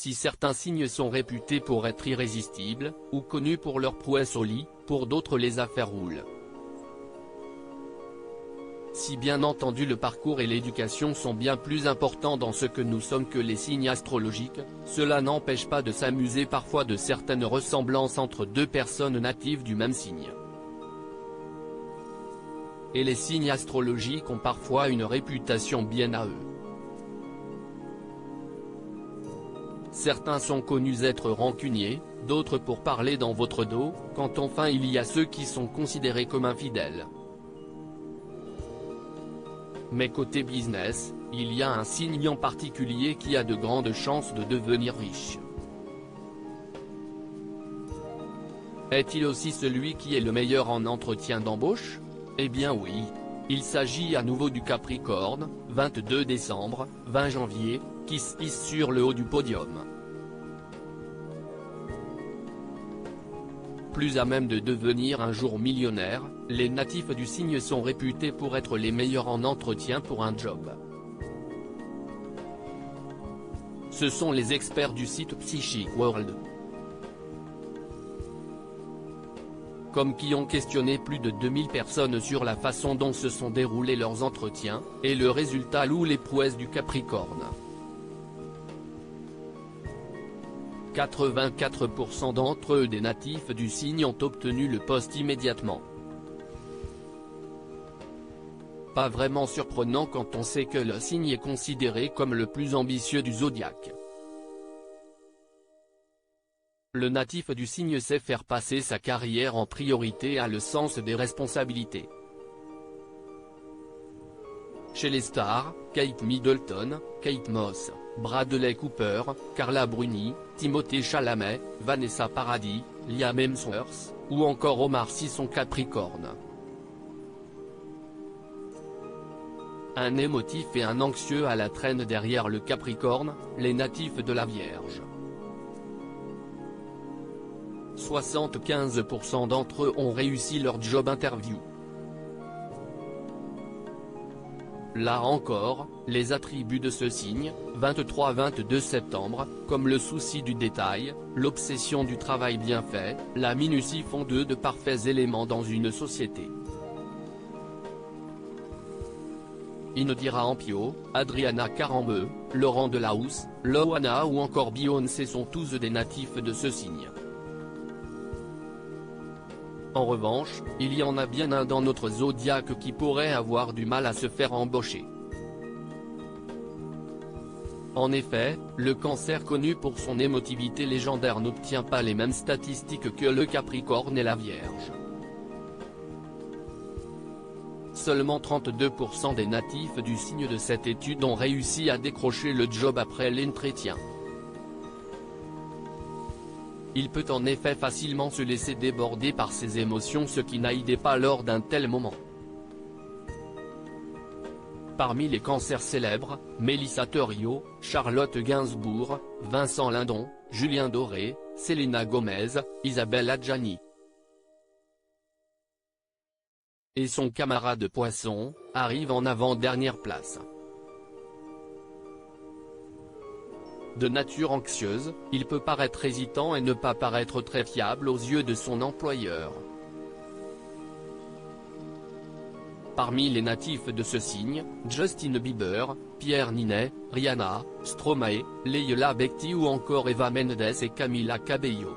Si certains signes sont réputés pour être irrésistibles, ou connus pour leur prouesse au lit, pour d'autres les affaires roulent. Si bien entendu le parcours et l'éducation sont bien plus importants dans ce que nous sommes que les signes astrologiques, cela n'empêche pas de s'amuser parfois de certaines ressemblances entre deux personnes natives du même signe. Et les signes astrologiques ont parfois une réputation bien à eux. Certains sont connus être rancuniers, d'autres pour parler dans votre dos, quand enfin il y a ceux qui sont considérés comme infidèles. Mais côté business, il y a un signe en particulier qui a de grandes chances de devenir riche. Est-il aussi celui qui est le meilleur en entretien d'embauche? Eh bien oui. Il s'agit à nouveau du Capricorne, 22 décembre, 20 janvier, qui se hisse sur le haut du podium. Plus à même de devenir un jour millionnaire, les natifs du signe sont réputés pour être les meilleurs en entretien pour un job. Ce sont les experts du site Psychic World, comme qui ont questionné plus de 2000 personnes sur la façon dont se sont déroulés leurs entretiens, et le résultat loue les prouesses du Capricorne. 84% d'entre eux des natifs du signe ont obtenu le poste immédiatement. Pas vraiment surprenant quand on sait que le signe est considéré comme le plus ambitieux du zodiaque. Le natif du signe sait faire passer sa carrière en priorité et a le sens des responsabilités. Chez les stars, Kate Middleton, Kate Moss, Bradley Cooper, Carla Bruni, Timothée Chalamet, Vanessa Paradis, Liam Hemsworth, ou encore Omar Sy sont Capricorne. Un émotif et un anxieux à la traîne derrière le Capricorne, les natifs de la Vierge. 75% d'entre eux ont réussi leur job interview. Là encore, les attributs de ce signe, 23-22 septembre, comme le souci du détail, l'obsession du travail bien fait, la minutie font d'eux de parfaits éléments dans une société. Indira Ampio, Adriana Carambeu, Laurent Delahousse, Loana ou encore Beyoncé sont tous des natifs de ce signe. En revanche, il y en a bien un dans notre zodiaque qui pourrait avoir du mal à se faire embaucher. En effet, le Cancer connu pour son émotivité légendaire n'obtient pas les mêmes statistiques que le Capricorne et la Vierge. Seulement 32% des natifs du signe de cette étude ont réussi à décrocher le job après l'entretien. Il peut en effet facilement se laisser déborder par ses émotions, ce qui n'aidait pas lors d'un tel moment. Parmi les cancers célèbres, Mélissa Theriot, Charlotte Gainsbourg, Vincent Lindon, Julien Doré, Selena Gomez, Isabelle Adjani. Et son camarade Poisson, arrive en avant-dernière place. De nature anxieuse, il peut paraître hésitant et ne pas paraître très fiable aux yeux de son employeur. Parmi les natifs de ce signe, Justin Bieber, Pierre Ninet, Rihanna, Stromae, Leila Bekti ou encore Eva Mendes et Camila Cabello.